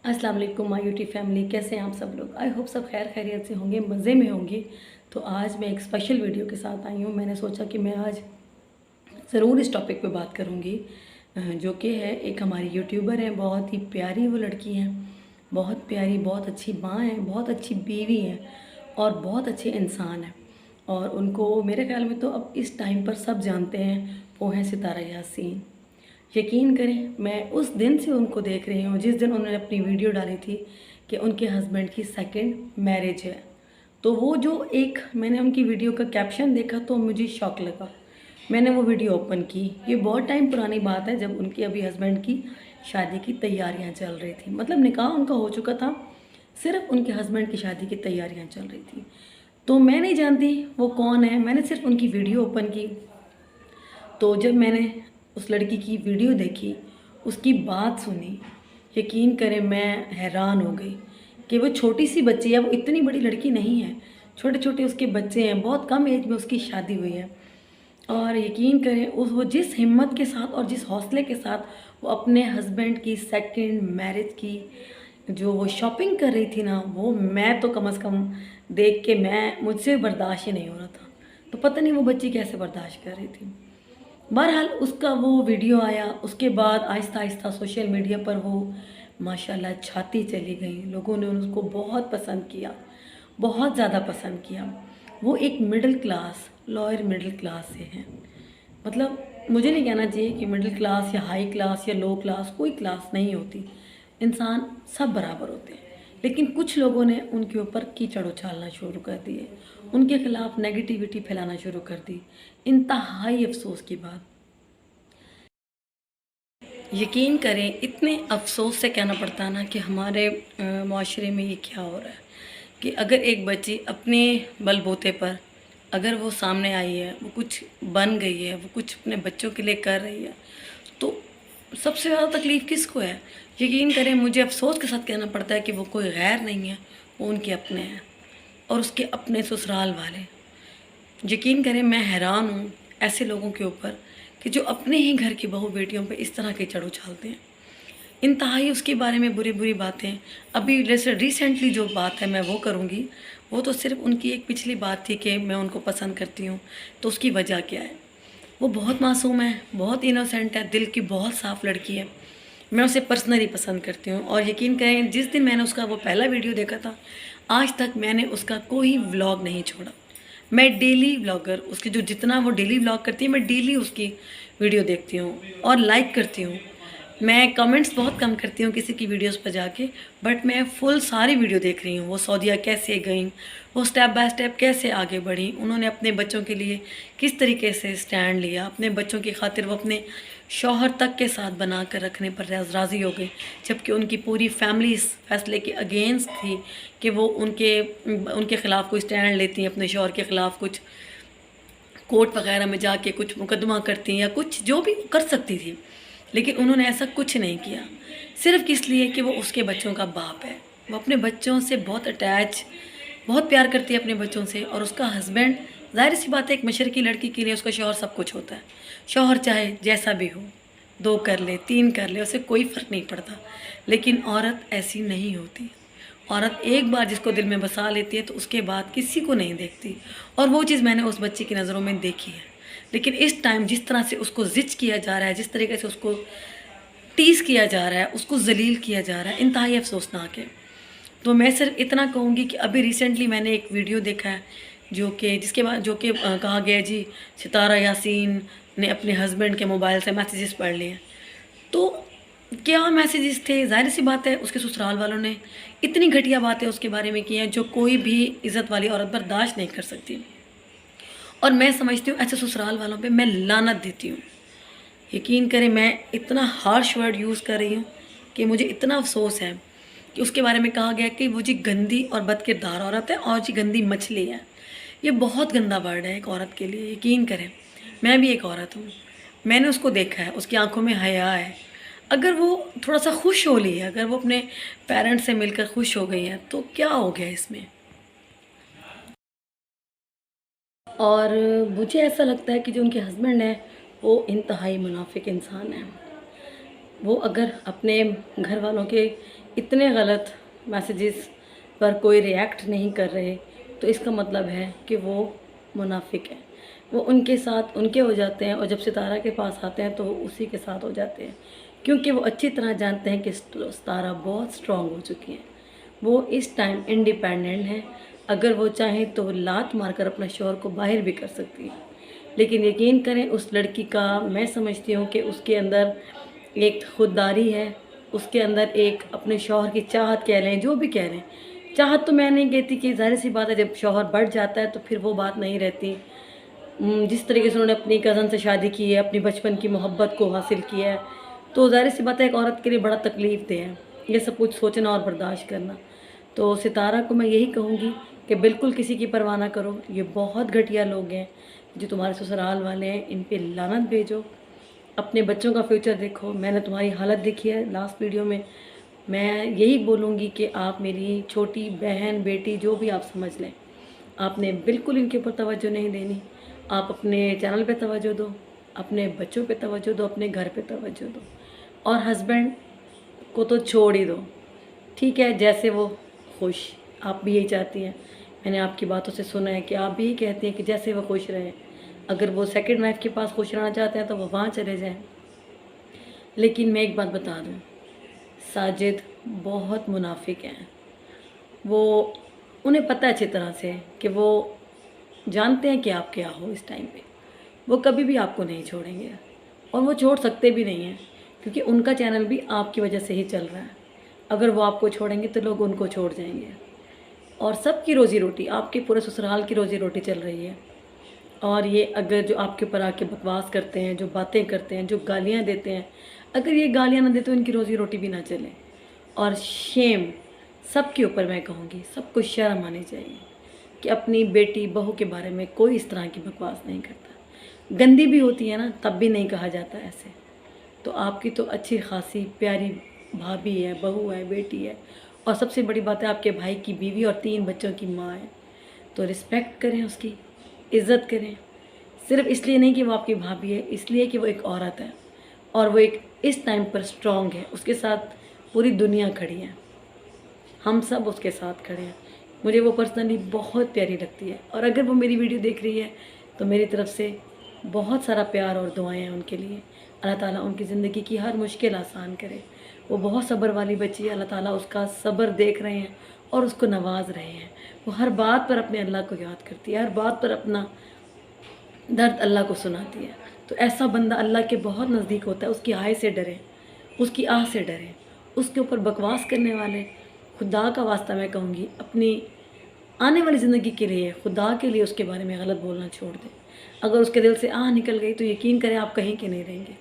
अस्सलाम वालेकुम my YouTube family, कैसे हैं आप सब लोग। आई होप सब खैर खैरियत से होंगे, मज़े में होंगे। तो आज मैं एक स्पेशल वीडियो के साथ आई हूँ। मैंने सोचा कि मैं आज ज़रूर इस टॉपिक पे बात करूँगी, जो कि है एक हमारी यूट्यूबर है, बहुत ही प्यारी वो लड़की हैं, बहुत प्यारी, बहुत अच्छी माँ है, बहुत अच्छी बीवी है और बहुत अच्छे इंसान है। और उनको मेरे ख्याल में तो अब इस टाइम पर सब जानते हैं, वो हैं सितारा यासीन। यकीन करें, मैं उस दिन से उनको देख रही हूँ जिस दिन उन्होंने अपनी वीडियो डाली थी कि उनके हस्बैंड की सेकंड मैरिज है। तो वो जो एक मैंने उनकी वीडियो का कैप्शन देखा तो मुझे शौक लगा। मैंने वो वीडियो ओपन की। ये बहुत टाइम पुरानी बात है, जब उनके अभी हस्बैंड की शादी की तैयारियां चल रही थी, मतलब निकाह उनका हो चुका था, सिर्फ उनके हस्बैंड की शादी की तैयारियां चल रही थी। तो मैं नहीं जानती वो कौन है, मैंने सिर्फ उनकी वीडियो ओपन की। तो जब मैंने उस लड़की की वीडियो देखी, उसकी बात सुनी, यकीन करें मैं हैरान हो गई कि वो छोटी सी बच्ची है, वो इतनी बड़ी लड़की नहीं है, छोटे छोटे उसके बच्चे हैं, बहुत कम एज में उसकी शादी हुई है। और यकीन करें वो जिस हिम्मत के साथ और जिस हौसले के साथ वो अपने हस्बैंड की सेकंड मैरिज की जो वो शॉपिंग कर रही थी ना, वो मैं तो कम से कम देख के मुझसे बर्दाश्त ही नहीं हो रहा था। तो पता नहीं वो बच्ची कैसे बर्दाश्त कर रही थी। बहरहाल उसका वो वीडियो आया, उसके बाद आहिस्ता आहिस्ता सोशल मीडिया पर वो माशाल्लाह छाती चली गई। लोगों ने उसको बहुत पसंद किया, बहुत ज़्यादा पसंद किया। वो एक middle class, lower middle class से हैं। मतलब मुझे नहीं कहना चाहिए कि मिडिल क्लास या हाई क्लास या लो क्लास, कोई क्लास नहीं होती, इंसान सब बराबर होते हैं। लेकिन कुछ लोगों ने उनके ऊपर कीचड़ उछालना शुरू कर दिए, उनके खिलाफ नेगेटिविटी फैलाना शुरू कर दी। इंतहाई अफसोस की बात। यकीन करें, इतने अफसोस से कहना पड़ता है ना कि हमारे माशरे में ये क्या हो रहा है कि अगर एक बच्ची अपने बलबूते पर अगर वो सामने आई है, वो कुछ बन गई है, वो कुछ अपने बच्चों के लिए कर रही है, तो सबसे ज़्यादा तकलीफ़ किसको है। यकीन करें, मुझे अफसोस के साथ कहना पड़ता है कि वो कोई गैर नहीं है, वो उनके अपने हैं और उसके अपने ससुराल वाले। यकीन करें, मैं हैरान हूँ ऐसे लोगों के ऊपर कि जो अपने ही घर की बहू बेटियों पे इस तरह के चढ़ उछालते हैं। इंतहाई उसके बारे में बुरी बुरी बातें। अभी जैसे रिसेंटली जो बात है मैं वो करूँगी, वो तो सिर्फ उनकी एक पिछली बात थी कि मैं उनको पसंद करती हूँ, तो उसकी वजह क्या है। वो बहुत मासूम है, बहुत इनोसेंट है, दिल की बहुत साफ़ लड़की है। मैं उसे पर्सनली पसंद करती हूँ और यकीन करें, जिस दिन मैंने उसका वो पहला वीडियो देखा था, आज तक मैंने उसका कोई व्लॉग नहीं छोड़ा। मैं डेली व्लॉगर, उसकी जो जितना वो डेली व्लॉग करती है, मैं डेली उसकी वीडियो देखती हूँ और लाइक करती हूँ। मैं कमेंट्स बहुत कम करती हूँ किसी की वीडियोस पर जाके, बट मैं फुल सारी वीडियो देख रही हूँ। वो सऊदीया कैसे गई, वो स्टेप बाय स्टेप कैसे आगे बढ़ी, उन्होंने अपने बच्चों के लिए किस तरीके से स्टैंड लिया, अपने बच्चों की खातिर वो अपने शौहर तक के साथ बना कर रखने पर राज़ी हो गई, जबकि उनकी पूरी फैमिली इस फैसले के अगेंस्ट थी कि वो उनके ख़िलाफ़ कोई स्टैंड लेती हैं, अपने शौहर के ख़िलाफ़ कुछ कोर्ट वगैरह में जाके कुछ मुकदमा करती या कुछ जो भी कर सकती थी। लेकिन उन्होंने ऐसा कुछ नहीं किया, सिर्फ़ इसलिए कि वो उसके बच्चों का बाप है। वो अपने बच्चों से बहुत अटैच, बहुत प्यार करती है अपने बच्चों से। और उसका हस्बैंड, ज़ाहिर सी बात है, एक मशरक़ी लड़की के लिए उसका शौहर सब कुछ होता है। शौहर चाहे जैसा भी हो, 2 कर ले, 3 कर ले, उसे कोई फ़र्क नहीं पड़ता। लेकिन औरत ऐसी नहीं होती। औरत एक बार जिसको दिल में बसा लेती है तो उसके बाद किसी को नहीं देखती। और वो चीज़ मैंने उस बच्ची की नज़रों में देखी है। लेकिन इस टाइम जिस तरह से उसको ज़िच किया जा रहा है, जिस तरीके से उसको टीज़ किया जा रहा है, उसको ज़लील किया जा रहा है, इंतहाई अफसोसनाक है। तो मैं सिर्फ इतना कहूँगी कि अभी रिसेंटली मैंने एक वीडियो देखा है जिसके बाद कहा गया जी सितारा यासीन ने अपने हस्बैंड के मोबाइल से मैसेजेस पढ़ लिए। तो क्या मैसेजेस थे, ज़ाहिर सी बात है उसके ससुराल वालों ने इतनी घटिया बातें उसके बारे में की हैं जो कोई भी इज़्ज़त वाली औरत बर्दाश्त नहीं कर सकती। और मैं समझती हूँ ऐसे ससुराल वालों पे मैं लानत देती हूँ। यकीन करें, मैं इतना हार्श वर्ड यूज़ कर रही हूँ कि मुझे इतना अफसोस है कि उसके बारे में कहा गया कि वो जी गंदी और बदकिरदार औरत है और जी गंदी मछली है। ये बहुत गंदा वर्ड है एक औरत के लिए। यकीन करें, मैं भी एक औरत हूँ, मैंने उसको देखा है, उसकी आंखों में हया है। अगर वो थोड़ा सा खुश हो ली है, अगर वो अपने पेरेंट्स से मिलकर खुश हो गई है, तो क्या हो गया इसमें। और मुझे ऐसा लगता है कि जो उनके हस्बैंड हैं वो इंतहाई मुनाफिक इंसान है। वो अगर अपने घर वालों के इतने गलत मैसेजेस पर कोई रिएक्ट नहीं कर रहे, तो इसका मतलब है कि वो मुनाफिक हैं। वो उनके साथ उनके हो जाते हैं, और जब सितारा के पास आते हैं तो वो उसी के साथ हो जाते हैं, क्योंकि वो अच्छी तरह जानते हैं कि सितारा बहुत स्ट्रांग हो चुकी हैं। वो इस टाइम इंडिपेंडेंट हैं। अगर वो चाहें तो वो लात मारकर अपना शौहर को बाहर भी कर सकती है। लेकिन यकीन करें, उस लड़की का मैं समझती हूँ कि उसके अंदर एक खुददारी है, उसके अंदर एक अपने शौहर की चाहत कह लें, जो भी कह लें। चाहत तो मैं नहीं कहती, कि ज़ाहिर सी बात है जब शौहर बढ़ जाता है तो फिर वो बात नहीं रहती। जिस तरीके से उन्होंने अपनी कज़न से शादी की है, अपनी बचपन की मोहब्बत को हासिल किया है, तो ज़ाहिर सी बात है एक औरत के लिए बड़ा तकलीफ़ दे है ये सब कुछ सोचना और बर्दाश्त करना। तो सितारा को मैं यही कहूँगी कि बिल्कुल किसी की परवाह ना करो। ये बहुत घटिया लोग हैं जो तुम्हारे ससुराल वाले हैं, इन पे लानत भेजो। अपने बच्चों का फ्यूचर देखो। मैंने तुम्हारी हालत देखी है लास्ट वीडियो में। मैं यही बोलूँगी कि आप मेरी छोटी बहन बेटी जो भी आप समझ लें, आपने बिल्कुल इनके ऊपर तवज्जो नहीं देनी। आप अपने चैनल पे तवज्जो दो, अपने बच्चों पे तवज्जो दो, अपने घर पे तवज्जो दो, और हस्बैंड को तो छोड़ ही दो। ठीक है, जैसे वो खुश, आप भी यही चाहती हैं। मैंने आपकी बातों से सुना है कि आप भी यही कहती हैं कि जैसे वो खुश रहें। अगर वो सेकंड वाइफ के पास खुश रहना चाहते हैं तो वो वहाँ चले जाएं। लेकिन मैं एक बात बता दूँ, साजिद बहुत मुनाफिक हैं। वो उन्हें पता है अच्छी तरह से कि वो जानते हैं कि आप क्या हो इस टाइम पे। वो कभी भी आपको नहीं छोड़ेंगे, और वो छोड़ सकते भी नहीं हैं, क्योंकि उनका चैनल भी आपकी वजह से ही चल रहा है। अगर वो आपको छोड़ेंगे तो लोग उनको छोड़ जाएंगे, और सबकी रोज़ी रोटी, आपके पूरे ससुराल की रोज़ी रोटी चल रही है। और ये अगर जो आपके ऊपर आके बकवास करते हैं, जो बातें करते हैं, जो गालियाँ देते हैं, अगर ये गालियाँ ना दे तो इनकी रोज़ी रोटी भी ना चले। और शेम सबके ऊपर, मैं कहूँगी सबको शर्म आनी चाहिए कि अपनी बेटी बहू के बारे में कोई इस तरह की बकवास नहीं करता। गंदी भी होती है ना, तब भी नहीं कहा जाता ऐसे। तो आपकी तो अच्छी खासी प्यारी भाभी है, बहू है, बेटी है, और सबसे बड़ी बात है आपके भाई की बीवी और 3 बच्चों की माँ है। तो रिस्पेक्ट करें, उसकी इज़्ज़त करें। सिर्फ इसलिए नहीं कि वो आपकी भाभी है, इसलिए कि वो एक औरत है, और वो एक इस टाइम पर स्ट्रॉन्ग है। उसके साथ पूरी दुनिया खड़ी है, हम सब उसके साथ खड़े हैं। मुझे वो पर्सनली बहुत प्यारी लगती है, और अगर वो मेरी वीडियो देख रही है तो मेरी तरफ से बहुत सारा प्यार और दुआएं हैं उनके लिए। अल्लाह ताला उनकी ज़िंदगी की हर मुश्किल आसान करे। वो बहुत सब्र वाली बच्ची है, अल्लाह ताला उसका सब्र देख रहे हैं और उसको नवाज रहे हैं। वो हर बात पर अपने अल्लाह को याद करती है, हर बात पर अपना दर्द अल्लाह को सुनाती है। तो ऐसा बंदा अल्लाह के बहुत नज़दीक होता है। उसकी आय से डरें, उसकी आह से डरें। उसके ऊपर बकवास करने वाले, खुदा का वास्ता मैं कहूँगी, अपनी आने वाली ज़िंदगी के लिए, खुदा के लिए उसके बारे में गलत बोलना छोड़ दें। अगर उसके दिल से आह निकल गई तो यकीन करें आप कहीं के नहीं रहेंगे।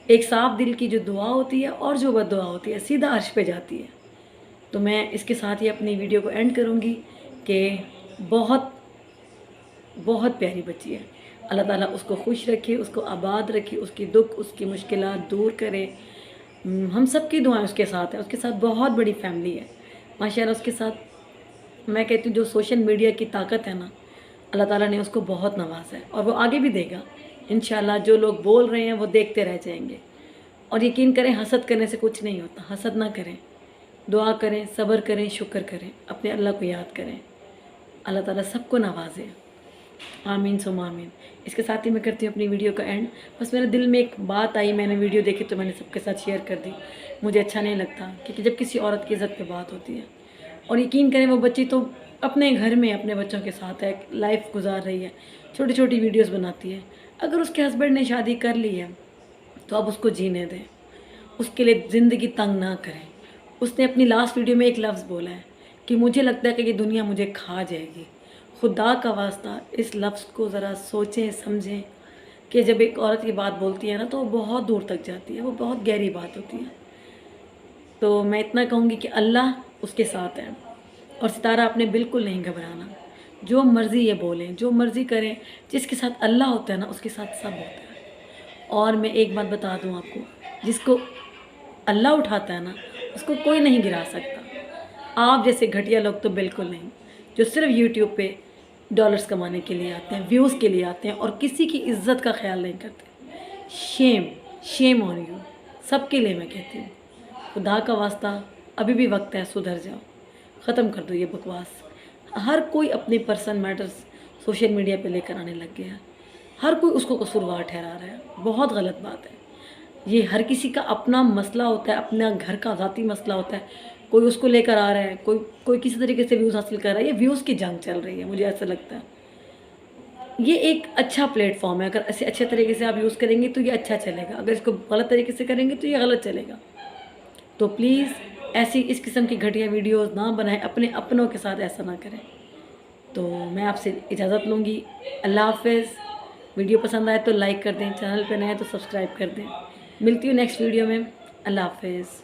एक साफ दिल की जो दुआ होती है और जो बद्दुआ होती है सीधा अर्श पे जाती है। तो मैं इसके साथ ही अपनी वीडियो को एंड करूँगी कि बहुत बहुत प्यारी बच्ची है। अल्लाह ताला उसको खुश रखे, उसको आबाद रखे, उसकी दुख, उसकी मुश्किलात दूर करे। हम सब की दुआएं उसके साथ हैं। उसके साथ बहुत बड़ी फैमिली है माशाल्लाह। उसके साथ मैं कहती हूँ जो सोशल मीडिया की ताकत है ना, अल्लाह ताला ने उसको बहुत नवाजा है, और वो आगे भी देगा इंशाल्लाह। जो लोग बोल रहे हैं वो देखते रह जाएंगे। और यकीन करें, हसद करने से कुछ नहीं होता। हसद ना करें, दुआ करें, सब्र करें, शुक्र करें, अपने अल्लाह को याद करें। अल्लाह ताला सबको नवाजे। आमीन सुम आमीन। इसके साथ ही मैं करती हूँ अपनी वीडियो का एंड। बस मेरे दिल में एक बात आई, मैंने वीडियो देखी तो मैंने सबके साथ शेयर कर दी। मुझे अच्छा नहीं लगता, क्योंकि जब किसी औरत की इज़्ज़त पे बात होती है, और यकीन करें वो बच्ची तो अपने घर में अपने बच्चों के साथ है, लाइफ गुजार रही है, छोटी छोटी वीडियोस बनाती है। अगर उसके हस्बैंड ने शादी कर ली है तो अब उसको जीने दें, उसके लिए ज़िंदगी तंग ना करें। उसने अपनी लास्ट वीडियो में एक लफ्ज़ बोला है कि मुझे लगता है कि ये दुनिया मुझे खा जाएगी। खुदा का वास्ता इस लफ्ज़ को ज़रा सोचें समझें कि जब एक औरत की बात बोलती है ना तो वो बहुत दूर तक जाती है, वो बहुत गहरी बात होती है। तो मैं इतना कहूँगी कि अल्लाह उसके साथ है, और सितारा आपने बिल्कुल नहीं घबराना। जो मर्ज़ी ये बोलें, जो मर्ज़ी करें, जिसके साथ अल्लाह होता है ना उसके साथ सब होता है। और मैं एक बात बता दूँ आपको, जिसको अल्लाह उठाता है ना उसको कोई नहीं गिरा सकता। आप जैसे घटिया लोग तो बिल्कुल नहीं, जो सिर्फ यूट्यूब पे डॉलर्स कमाने के लिए आते हैं, व्यूज़ के लिए आते हैं, और किसी की इज्जत का ख्याल नहीं करते। शेम शेम ऑन यू, सबके लिए मैं कहती हूँ। खुदा का वास्ता ابھی بھی وقت ہے، سدھر جاؤ، ختم کر دو یہ بکواس۔ ہر کوئی اپنے پرسنل میٹرز سوشل میڈیا پہ لے کر آنے لگ گیا، ہر کوئی اس کو قصوروار ٹھہرا رہا ہے، بہت غلط بات ہے یہ۔ ہر کسی کا اپنا مسئلہ ہوتا ہے، اپنا گھر کا ذاتی مسئلہ ہوتا ہے، کوئی اس کو لے کر آ رہا ہے، کوئی کسی طریقے سے ویوز حاصل کر رہا ہے، یہ ویوز کی جنگ چل رہی ہے، مجھے ایسا لگتا ہے۔ یہ ایک اچھا پلیٹ فارم ہے، اگر ایسے اچھے طریقے سے آپ یوز کریں گے تو یہ اچھا چلے گا، اگر اس کو غلط طریقے سے کریں گے تو یہ غلط چلے گا۔ تو پلیز ایسی اس قسم کی گھٹیا ویڈیوز نہ بنائیں، اپنے اپنوں کے ساتھ ایسا نہ کریں۔ تو میں آپ سے اجازت لوں گی، اللہ حافظ۔ ویڈیو پسند آئے تو لائک کر دیں، چینل پہ نئے ہیں تو سبسکرائب کر دیں۔ ملتی ہوں نیکسٹ ویڈیو میں، اللہ حافظ۔